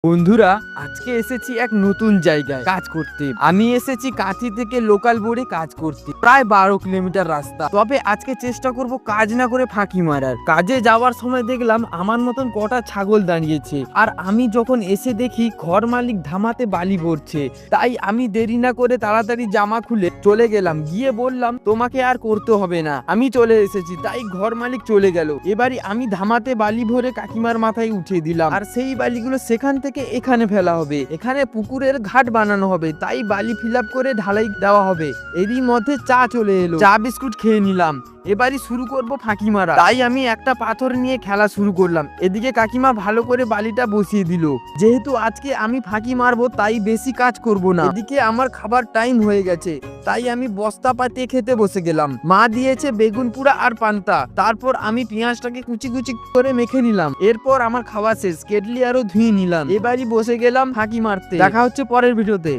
বন্ধুরা, আজকে এসেছি এক নতুন জায়গায় কাজ করতে। আমি এসেছি কাঁথি থেকে লোকাল বোর্ডে কাজ করতে, প্রায় 12 কিলোমিটার রাস্তা। তবে আজকে চেষ্টা করব কাজ না করে ফাঁকি মারার। কাজে যাওয়ার সময় দেখলাম আমার মতন কটা ছাগল দাঁড়িয়েছে, আর আমি যখন এসে দেখি ঘর মালিক ধামাতে বালি ভরছে। তাই আমি দেরি না করে তাড়াতাড়ি জামা খুলে চলে গেলাম, গিয়ে বললাম তোমাকে আর করতে হবে না, আমি চলে এসেছি। তাই ঘর মালিক চলে গেল। এবারে আমি ধামাতে বালি ভরে কাকিমার মাথায় উঠিয়ে দিলাম, আর সেই বালিগুলো সেখান থেকে এখানে ফেলা হবে। এখানে পুকুরের ঘাট বানানো হবে, তাই বালি ফিল আপ করে ঢালাই দেওয়া হবে। এরই মধ্যে চা চলে এলো, চা বিস্কুট খেয়ে নিলাম। এবারই শুরু করব ফাঁকি মারা। তাই আমি একটা পাথর নিয়ে খেলা শুরু করলাম। এদিকে কাকিমা ভালো করে বালিটা বসিয়ে দিল। যেহেতু আজকে আমি ফাঁকি মারবো, তাই বেশি কাজ করব না। এদিকে আমার খাবার টাইম হয়ে গেছে, তাই আমি বস্তা পাতিয়ে খেতে বসে গেলাম। মা দিয়েছে বেগুন পোড়া আর পান্তা। তারপর আমি পেঁয়াজটাকে কুচি কুচি করে মেখে নিলাম। এরপর আমার খাওয়া শেষ, কেটলি আরো ধুয়ে নিলাম। এবারই বসে গেলাম ফাঁকি মারতে। দেখা হচ্ছে পরের ভিডিওতে।